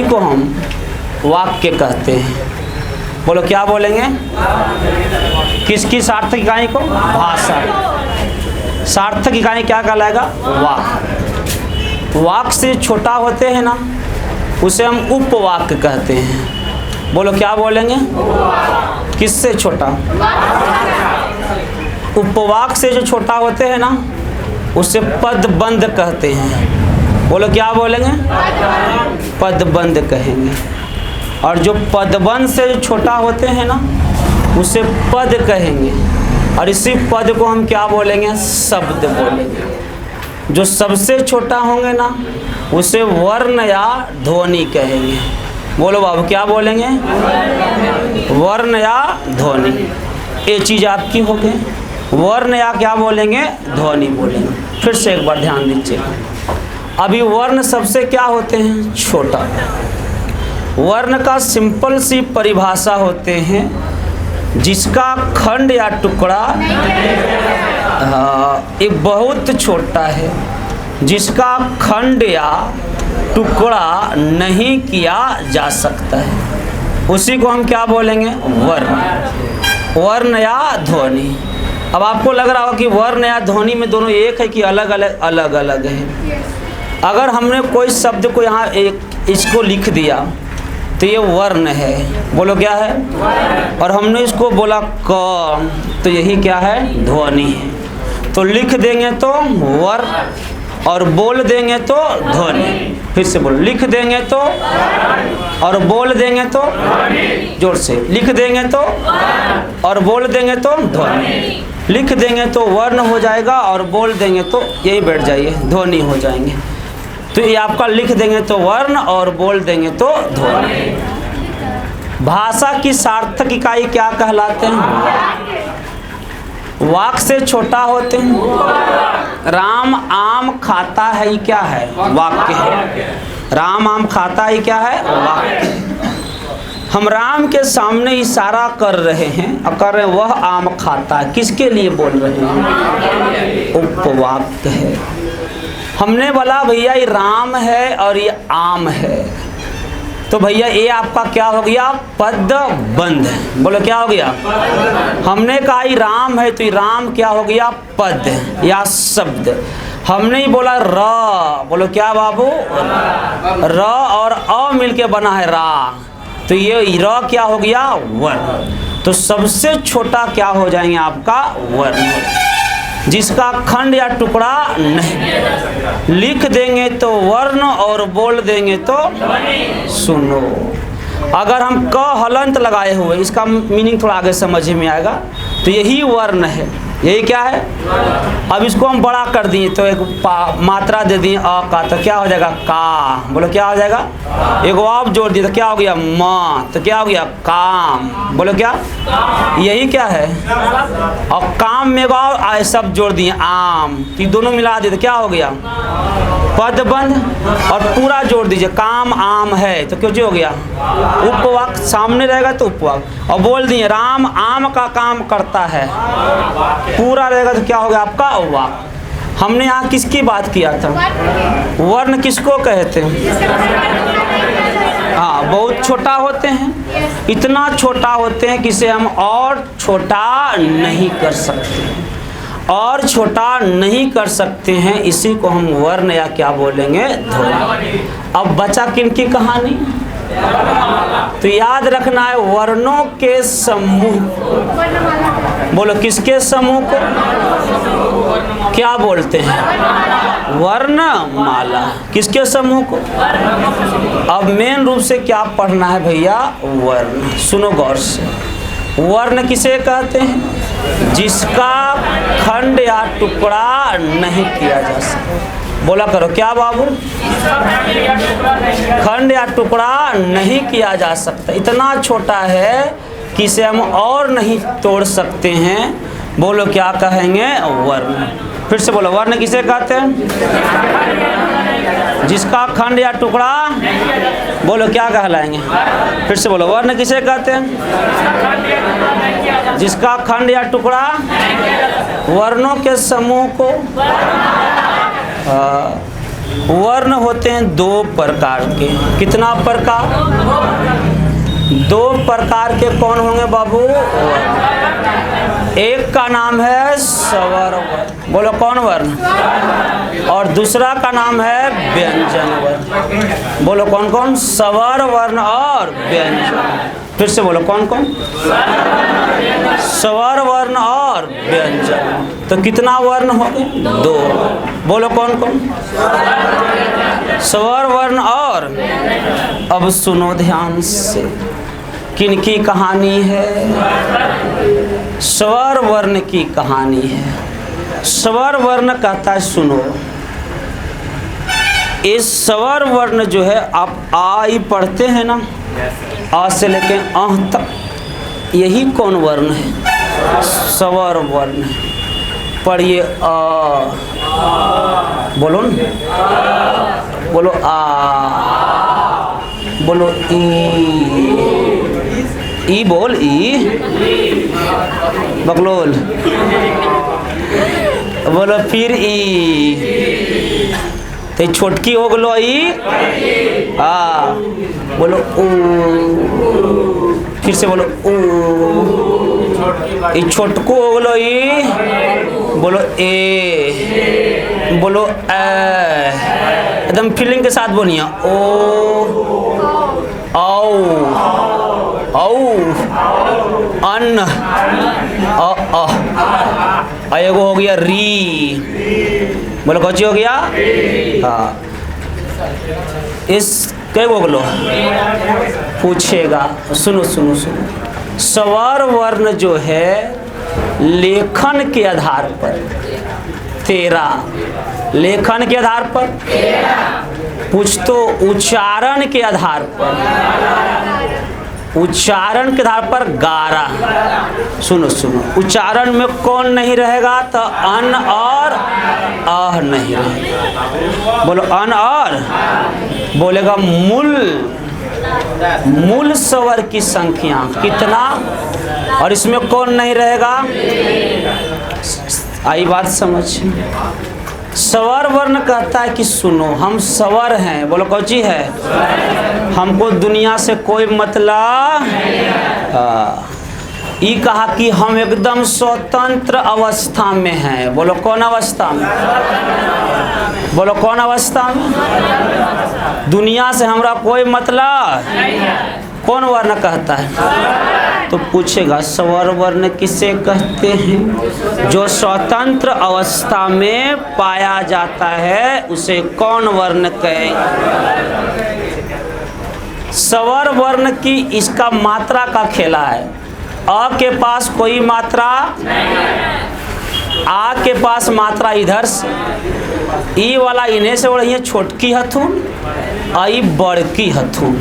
को हम वाक्य कहते हैं। बोलो क्या बोलेंगे? किसकी सार्थक इकाई को? भाषा। सार्थक इकाई क्या कहलाएगा? वाक। वाक से छोटा होते हैं ना, उसे हम उपवाक्य कहते हैं। बोलो क्या बोलेंगे? किससे छोटा? उपवाक से जो छोटा होते हैं ना, उसे पदबंध कहते हैं। बोलो क्या बोलेंगे? पदबंध कहेंगे। और जो पदबंध से जो छोटा होते हैं ना, उसे पद कहेंगे। और इसी पद को हम क्या बोलेंगे? शब्द बोलेंगे। जो सबसे छोटा होंगे ना, उसे वर्ण या ध्वनि कहेंगे। बोलो बाबू क्या बोलेंगे? वर्ण या ध्वनि। ये चीज़ आपकी हो गई। वर्ण या क्या बोलेंगे? ध्वनि बोलेंगे। फिर से एक बार ध्यान दीजिएगा। अभी वर्ण सबसे क्या होते हैं? छोटा। वर्ण का सिंपल सी परिभाषा होते हैं, जिसका खंड या टुकड़ा एक बहुत छोटा है, जिसका खंड या टुकड़ा नहीं किया जा सकता है, उसी को हम क्या बोलेंगे? वर्ण। वर्ण या ध्वनि। अब आपको लग रहा होगा कि वर्ण या ध्वनि में दोनों एक है कि अलग अलग है। अगर हमने कोई शब्द को यहाँ एक इसको लिख दिया तो ये वर्ण है। बोलो क्या है? और हमने इसको बोला क, तो यही क्या है? ध्वनि है। तो लिख देंगे तो वर्ण, और बोल देंगे तो ध्वनि। फिर से बोलो, लिख देंगे तो और बोल देंगे तो, जोर से, लिख देंगे तो और बोल देंगे तो ध्वनि। लिख देंगे तो वर्ण हो जाएगा, और बोल देंगे तो यही बैठ जाइए, ध्वनि हो जाएंगे। तो ये आपका लिख देंगे तो वर्ण और बोल देंगे तो ध्वनि। भाषा की सार्थक इकाई क्या कहलाते हैं? वाक से छोटा होते हैं। राम आम खाता है, क्या है? वाक्य है। राम आम खाता है, क्या है? वाक्य। हम राम के सामने इशारा कर रहे हैं और कर रहे हैं वह आम खाता है। किसके लिए बोल रहे हैं? उपवाक्य है। हमने बोला भैया ये राम है और ये आम है, तो भैया ये आपका क्या हो गया? पदबंध। बोलो क्या हो गया? हमने कहा ये राम है, तो ये राम क्या हो गया? पद या शब्द। हमने ही बोला र। बोलो क्या बाबू? र और अ मिलके बना है रा, तो ये र क्या हो गया? वर्ण। तो सबसे छोटा क्या हो जाएंगे? आपका वर्ण, जिसका खंड या टुकड़ा नहीं। लिख देंगे तो वर्ण और बोल देंगे तो सुनो। अगर हम क हलंत लगाए हुए, इसका मीनिंग थोड़ा आगे समझ में आएगा, तो यही वर्ण है। यही क्या है? अब इसको हम बड़ा कर दिए तो एक मात्रा दे दिए अ का, तो क्या हो जाएगा? का। बोलो क्या हो जाएगा? एक आप जोड़ दिए तो क्या हो गया? म। तो क्या हो गया? काम। बोलो क्या? यही क्या है? और काम में एक सब जोड़ दिए आम, तो दोनों मिला दिए तो क्या हो गया? पदबंध। और पूरा जोड़ दीजिए, काम आम है, तो क्यों हो गया? उपवाक। सामने रहेगा तो उपवाक। और बोल दिए राम आम का काम करता है, पूरा रहेगा तो क्या हो गया? आपका वाक। हमने यहाँ किसकी बात किया था? वर्ण किसको कहते हैं? हाँ, बहुत छोटा होते हैं। इतना छोटा होते हैं कि इसे हम और छोटा नहीं कर सकते। और छोटा नहीं कर सकते हैं, इसी को हम वर्ण या क्या बोलेंगे? ध्वनि। अब बचा किनकी कहानी? तो याद रखना है, वर्णों के समूह। बोलो किसके समूह को क्या बोलते हैं? वर्णमाला। किसके समूह को? अब मेन रूप से क्या पढ़ना है भैया? वर्ण। सुनो गौर से। वर्ण किसे कहते हैं? जिसका खंड या टुकड़ा नहीं किया जा सकता। बोला करो क्या बाबू? खंड या टुकड़ा नहीं किया जा सकता। इतना छोटा है कि इसे हम और नहीं तोड़ सकते हैं। बोलो क्या कहेंगे? वर्ण। फिर से बोलो, वर्ण किसे कहते हैं? जिसका खंड या टुकड़ा, बोलो क्या कहलाएंगे? फिर से बोलो, वर्ण किसे कहते हैं? जिसका खंड या टुकड़ा, वर्णों के समूह को वर्ण होते हैं दो प्रकार के। कितना प्रकार? दो प्रकार के। कौन होंगे बाबू? एक का नाम है स्वर वर्ण, बोलो कौन वर्ण? और दूसरा का नाम है व्यंजन वर्ण। बोलो कौन कौन? स्वर वर्ण और व्यंजन। फिर से बोलो कौन कौन? स्वर वर्ण और व्यंजन। तो कितना वर्ण हो गए? दो। बोलो कौन कौन? स्वर वर्ण और। अब सुनो ध्यान से, किनकी कहानी है? स्वर वर्ण की कहानी है। स्वर वर्ण कहता है, सुनो, इस स्वर वर्ण जो है, आप आ ही पढ़ते हैं ना, आ से लेके आह तक, यही कौन वर्ण है? स्वर वर्ण है। पढ़िए आ, बोलो न, बोलो आ, बोलो ई बोल, ई बकलोल, बोलो फिर ई, तो छोटकी हो गलो ई, बोलो ऊ, फिर से बोलो ऊ, ई छोटको हो गलो ई, बोलो ए, बोलो ए, एकदम फीलिंग के साथ बोलिए। ओ, औ, अन, एगो हो गया री, बोलो कौची हो गया? हाँ, इस कई गो लो पूछेगा। सुनो सुनो सुनो, स्वर वर्ण जो है लेखन के आधार पर 13, लेखन के आधार पर पूछ तो उच्चारण के आधार पर, उच्चारण के आधार पर 11। सुनो सुनो, उच्चारण में कौन नहीं रहेगा? तो अन और आह नहीं रहेगा। बोलो अन और, बोलेगा मूल स्वर की संख्या कितना, और इसमें कौन नहीं रहेगा? आई बात समझ? स्वर वर्ण कहता है कि सुनो, हम स्वर हैं। बोलो कौची है? हमको दुनिया से कोई मतलब। ये कहा कि हम एकदम स्वतंत्र अवस्था में हैं। बोलो कौन अवस्था में? बोलो कौन अवस्था में? दुनिया से हमरा कोई मतलब। कौन वर्ण कहता है? तो पूछेगा स्वर वर्ण किसे कहते हैं? जो स्वतंत्र अवस्था में पाया जाता है उसे कौन वर्ण कहें? स्वर वर्ण की इसका मात्रा का खेला है। अ के पास कोई मात्रा, आ के पास मात्रा इधर से, ई वाला इन्हें से और ये छोटकी हथुन, आई बड़की हथुन,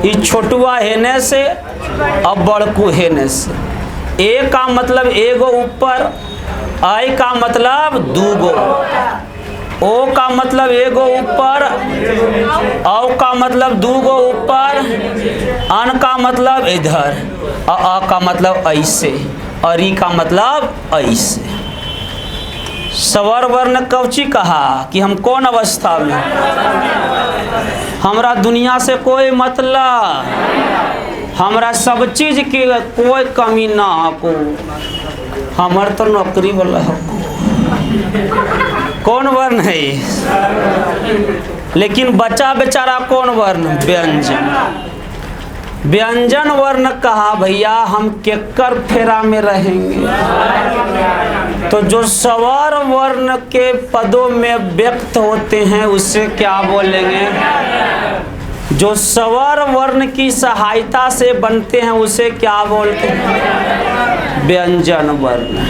ई छोटुआ हेने से अब बड़कू हेने से। ए का मतलब एगो ऊपर, आई का मतलब दूगो, ओ का मतलब एगो ऊपर, औ का मतलब दूगो ऊपर, अन का मतलब इधर, अ का मतलब ऐसे, और ई का मतलब ऐसे। स्वर वर्ण कौची कहा कि हम कौन अवस्था में? हमरा दुनिया से कोई मतलब, हमरा सब चीज की कोई कमी ना हो, हमार तो नौकरी वाला हो। कौन वर्ण है? लेकिन बच्चा बेचारा कौन वर्ण? व्यंजन। व्यंजन वर्ण कहा भैया हम केकर फेरा में रहेंगे? तो जो स्वर वर्ण के पदों में व्यक्त होते हैं उसे क्या बोलेंगे? जो स्वर वर्ण की सहायता से बनते हैं उसे क्या बोलते हैं? व्यंजन वर्ण।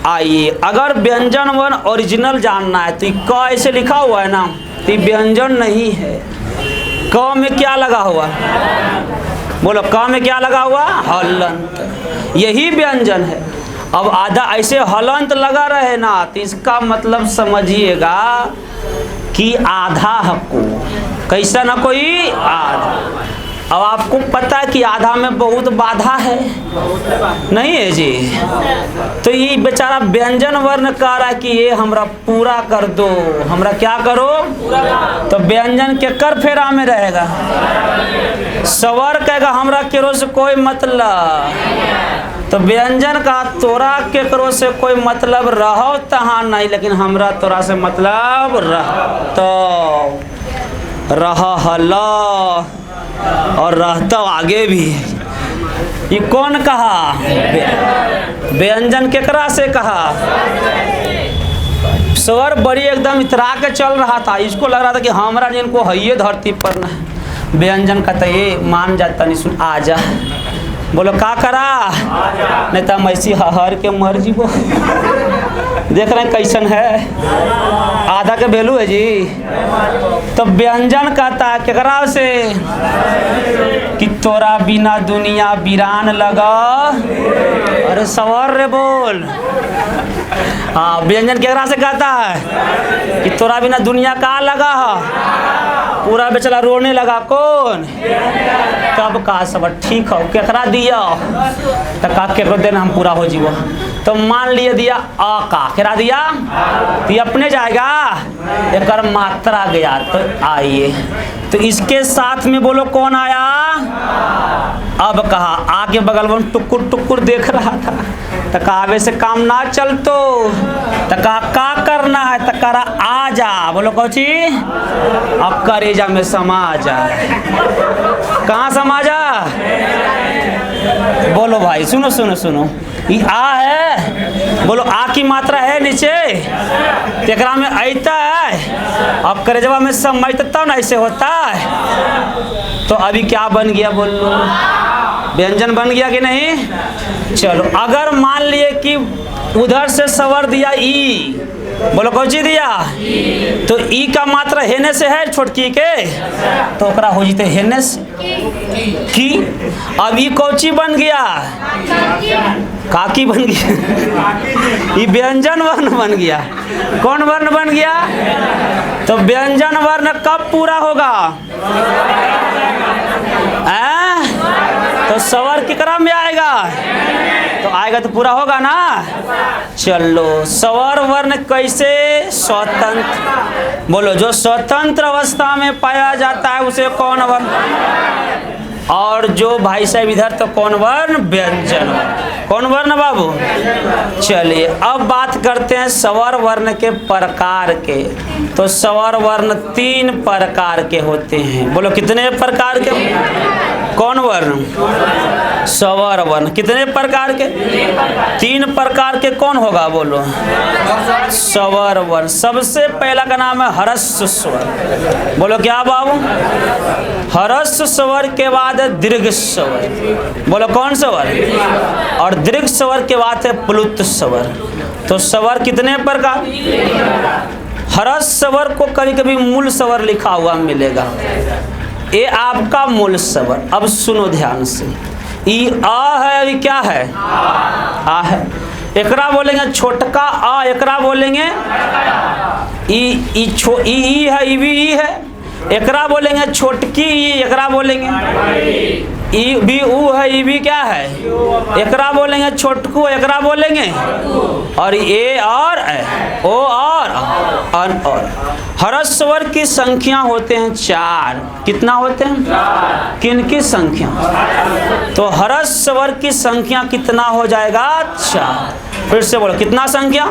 आइए, अगर व्यंजन वर्ण ओरिजिनल जानना है तो क ऐसे लिखा हुआ है ना, तो व्यंजन नहीं है। क में क्या लगा हुआ? बोलो क में क्या लगा हुआ? हलंत। यही व्यंजन है। अब आधा ऐसे हलंत लगा रहे ना, तो इसका मतलब समझिएगा कि आधा हको, कैसा ना कोई आधा। अब आपको पता है कि आधा में बहुत बाधा है, नहीं है जी? तो ये बेचारा व्यंजन वर्ण कह रहा है कि ये हमरा पूरा कर दो, हमरा क्या करो? तो व्यंजन के कर फेरा में रहेगा। स्वर कहेगा हमरा केरो से कोई मतलब, तो व्यंजन का तोरा केकरो से कोई मतलब रहो तहाँ नहीं, लेकिन हमरा तोरा से मतलब रह तो रहा हला और रहता आगे भी। ये कौन कहा? व्यंजन केकरा से कहा? स्वर बड़ी एकदम इतरा के चल रहा था, इसको लग रहा था कि हमरा जिनको है ये धरती पर ना। व्यंजन कहता ये मान जाता नहीं, सुन आ जा। बोलो का करा? नहीं तो हम ऐसी हर के मर जीवो। देख रहे हैं कैसन है, आधा के वैल्यू है जी। तो व्यंजन कहता है केकरा से कि तोरा बिना दुनिया वीरान लगा। अरे सवर रे बोल। हाँ, व्यंजन केकरा से कहता है कि तोरा बिना दुनिया का लगा। पूरा बेचारा रोने लगा। कौन? कब का सब ठीक हो केकरा दिया तो का केकरो देना हम पूरा हो जीवो। तो मान लिए दिया आ का केरा दिया तो अपने जाएगा, एक मात्रा गया तो आइए। तो इसके साथ में बोलो कौन आया? अब कहा आके बगल में टुकुर टुकुर देख रहा था, तो कावे से काम ना चल तो कहा का करना है तो करा आ जा। बोलो कौची? अब करेजा में समा जा। कहाँ समा जा? बोलो भाई सुनो सुनो सुनो, ये आ है, बोलो आ की मात्रा है नीचे, तेकरा में ऐता है। अब करेजवा में समझता तब ना ऐसे होता है। तो अभी क्या बन गया बोलो? व्यंजन बन गया कि नहीं? चलो अगर मान लिए कि उधर से स्वर दिया ई, बोलो कौची दिया? तो ई का मात्रा हेने से है छोटकी के, तो ओकरा हो जीते हेने से की। अब ई कौची बन गया? काकी बन गया। ये व्यंजन वर्ण बन गया। कौन वर्ण बन गया? तो व्यंजन वर्ण कब पूरा होगा? तो स्वर किकरा में आएगा? तो आएगा तो पूरा होगा ना। चलो स्वर वर्ण कैसे? स्वतंत्र। बोलो जो स्वतंत्र अवस्था में पाया जाता है उसे कौन वर्ण? और जो भाई साहब इधर तो कौन वर्ण? व्यंजन। कौन वर्ण बाबू? चलिए अब बात करते हैं स्वर वर्ण के प्रकार के। तो स्वर वर्ण 3 प्रकार के होते हैं। बोलो कितने प्रकार के? कौन वर्ण? स्वर वर्ण। कितने प्रकार के? 3 प्रकार के। कौन होगा बोलो? स्वर वर्ण। सबसे पहला का नाम है ह्रस्व स्वर। बोलो क्या बाबू? ह्रस्व स्वर के बाद दीर्घ स्वर। बोलो कौन स्वर? और दीर्घ स्वर के बाद है प्लुत स्वर। तो स्वर कितने प्रकार? ह्रस्व स्वर को कभी कभी मूल स्वर लिखा हुआ मिलेगा, ये आपका मूल स्वर। अब सुनो ध्यान से, ई आ है, अभी क्या है? आ है। एकरा बोलेंगे छोटका आ, एकरा बोलेंगे ई है, ई भी ई है। एकरा बोलेंगे छोटकी ई, एकरा बोलेंगे ई भी ऊ है, ई भी क्या है? एकरा बोलेंगे छोटकू, एकरा बोलेंगे और ए और ओ और ह्रस्व स्वर की संख्या होते हैं 4। कितना होते हैं? किन की संख्या? तो ह्रस्व स्वर की संख्या कितना हो जाएगा? 4। फिर से बोलो कितना संख्या?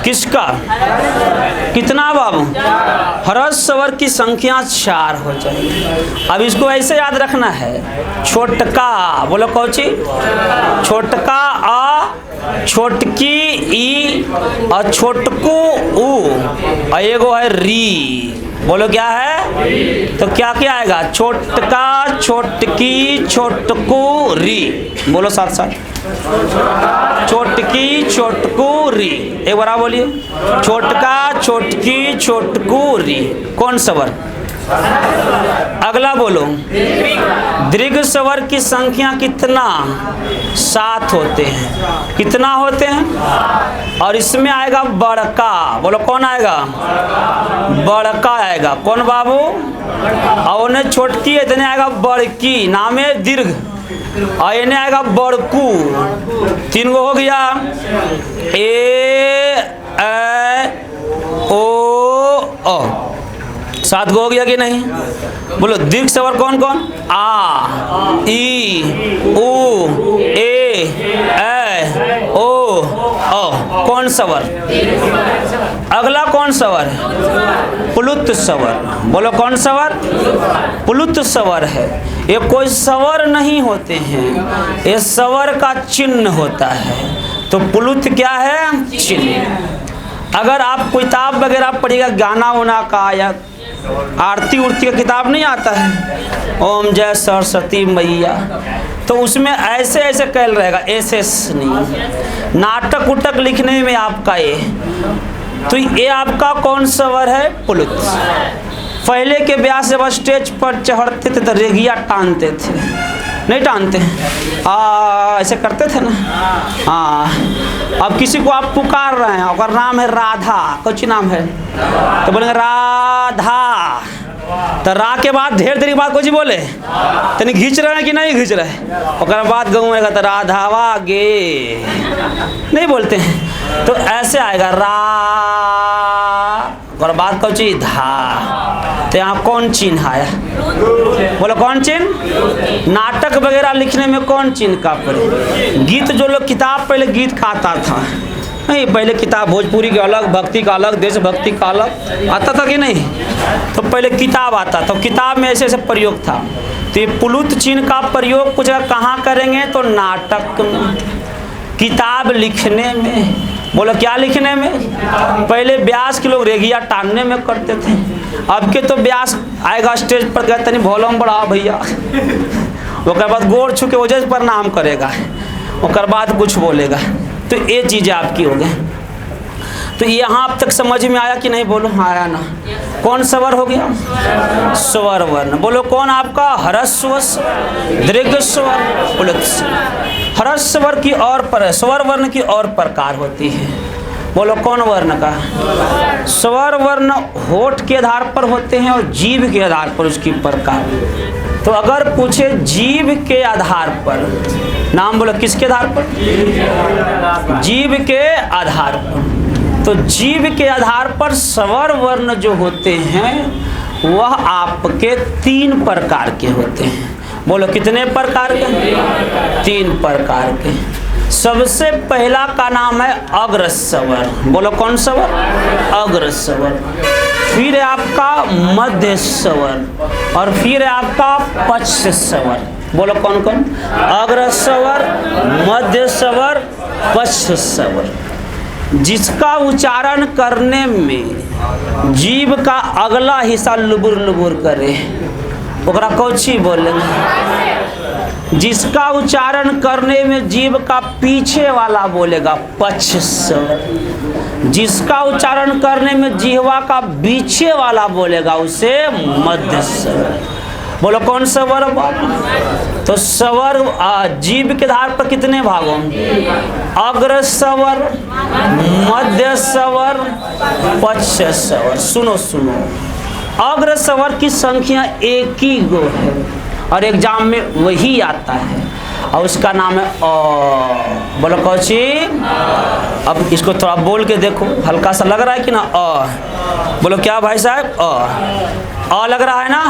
किसका? कितना बाबू? ह्रस्व स्वर की संख्या 4 हो जाएगी। अब इसको ऐसे याद रखना है, छोटका बोलो कौची? छोटका आ, छोटकी ई और छोटकू ऊ और एगो है री। बोलो क्या है? तो क्या क्या आएगा? छोटका, छोटकी, छोटकू, री। बोलो साथ साथ, छोटकी, छोटकू, री। एक बार बोलिए, छोटका, छोटकी, छोटकू, री। कौन स्वर? अगला बोलो, दीर्घ स्वर की संख्या कितना? 7 होते हैं। कितना होते हैं? और इसमें आएगा बड़का। बोलो कौन आएगा? बड़का आएगा। कौन बाबू? और उन्हें छोटकी इतने आएगा बड़की, नाम है दीर्घ। और इन्हें आएगा बड़कू। 3 गो हो गया। ए ओ ओ 7 गो हो गया कि नहीं? बोलो दीर्घ स्वर कौन कौन? आ, ई, उ, ए ओ कौन स्वर? अगला कौन स्वर? प्लुत स्वर। बोलो कौन स्वर? प्लुत स्वर है। ये कोई स्वर नहीं होते हैं, ये स्वर का चिन्ह होता है। तो प्लुत क्या है? चिन्ह। अगर आप किताब वगैरह पढ़िएगा गाना वाना का या आरती उरती का किताब नहीं आता है, ओम जय सरस्वती मैया, तो उसमें ऐसे ऐसे कैल रहेगा, ऐसे नहीं। नाटक उटक लिखने में आपका ये, तो ये आपका कौन स्वर है? प्लुत। पहले के व्यास जब स्टेज पर चढ़ते थे तो रेगिया टानते थे, नहीं टानते? ऐसे करते थे ना। हाँ, अब किसी को आप पुकार रहे हैं, और नाम है राधा, कुछ नाम है, तो बोलेंगे राधा। तो रा के बाद ढेर देर के बाद कुछ बोले, तनी घींच रहे हैं कि नहीं घींच रहे, और बाद गऊँगा तो राधावा गे, नहीं बोलते हैं। तो ऐसे आएगा रा, और बाद कौन चीज? धा। तो यहाँ कौन चिन्ह आया? बोलो कौन चिन्ह? नाटक वगैरह लिखने में कौन चिन्ह का पड़े? गीत जो लोग किताब पहले गीत खाता था, नहीं पहले किताब भोजपुरी का अलग, भक्ति का अलग, देशभक्ति का अलग आता था कि नहीं? तो पहले किताब आता था, किताब में ऐसे ऐसे प्रयोग था। तो ये प्लुत चिन्ह का प्रयोग कुछ कहाँ करेंगे? तो नाटक में, किताब लिखने में। बोलो क्या लिखने में? पहले व्यास के लोग रेगिया टानने में करते थे, अब के तो व्यास आएगा स्टेज पर, कहते नहीं वॉल्यूम बढ़ा भैया, उसके बाद गोड़ छू के वजह पर नाम करेगा, उसके बाद कुछ बोलेगा। तो ये चीज़ें आपकी हो गई। तो यहाँ अब तक समझ में आया कि नहीं? बोलो आया ना। कौन स्वर हो गया? स्वर वर्ण। बोलो कौन आपका? ह्रस्व स्वर, दीर्घ स्वर, प्लुत स्वर। ह्रस्व स्वर की और स्वर वर्ण की और प्रकार होती है। बोलो कौन वर्ण का? स्वर वर्ण होठ के आधार पर होते हैं और जीभ के आधार पर उसकी प्रकार। तो अगर पूछे जीभ के आधार पर, नाम बोलो किसके आधार पर? जीभ के आधार पर। तो जीभ के आधार पर स्वर वर्ण जो होते हैं वह आपके 3 प्रकार के होते हैं। बोलो कितने प्रकार के? 3 प्रकार के। सबसे पहला का नाम है अग्र स्वर। बोलो कौन स्वर? अग्र स्वर। फिर है आपका मध्य स्वर, और फिर है आपका पश्च स्वर। बोलो कौन कौन? अग्र स्वर, मध्य स्वर, पश्च स्वर। जिसका उच्चारण करने में जीभ का अगला हिस्सा लुबुर लुबुर करे, ओकरा कौची बोलेंगे? जिसका उच्चारण करने में जीभ का पीछे वाला बोलेगा पश्च स्वर। जिसका उच्चारण करने में जिह्वा का बीचे वाला बोलेगा उसे मध्य स्वर। बोलो कौन स्वर? तो स्वर जीभ के आधार पर कितने भागों? अग्र स्वर, मध्य स्वर, पश्च स्वर। सुनो सुनो, अग्र स्वर की संख्या 1 ही गो है और एग्जाम में वही आता है, और उसका नाम है अ। बोलो कौची? अब इसको थोड़ा बोल के देखो, हल्का सा लग रहा है कि ना? अ। बोलो क्या भाई साहब? अ लग रहा है ना?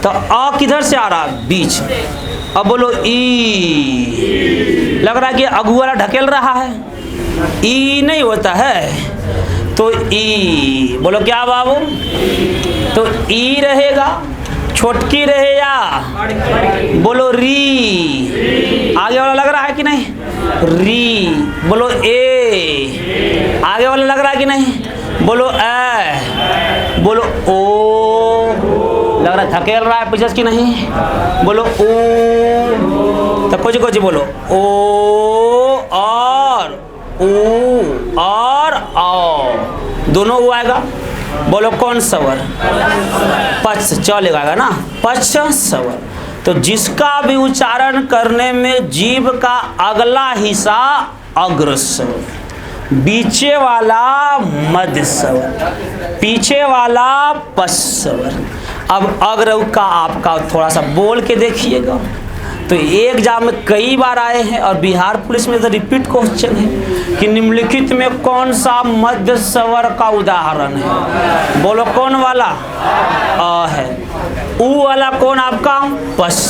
तो अ किधर से आ रहा है? बीच। अब बोलो ई। लग रहा है कि अगू वाला ढकेल रहा है, ई नहीं होता है, तो ई। बोलो क्या बाबू? तो ई रहेगा, छोटकी रहे या? बोलो री। आगे वाला लग रहा है कि नहीं? री। बोलो ए। आगे वाला लग रहा है कि नहीं? बोलो ए। बोलो ओ। लग रहा है धकेल रहा है पीछे की नहीं? बोलो ओ। तो कुछ कुछ बोलो ओ और ऊ और आओ, दोनों वो आएगा। बोलो कौन स्वर? पच्छ, च लगाएगा ना, पच्छ स्वर। तो जिसका भी उच्चारण करने में जीभ का अगला हिस्सा अग्र स्वर, बीचे वाला मध्य स्वर, पीछे वाला पश्च स्वर। अब अग्र का आपका थोड़ा सा बोल के देखिएगा। तो एक एग्जाम में कई बार आए हैं और बिहार पुलिस में तो रिपीट क्वेश्चन है कि निम्नलिखित में कौन सा मध्य स्वर का उदाहरण है? बोलो कौन वाला? अ है। ऊ वाला कौन आपका? पश्च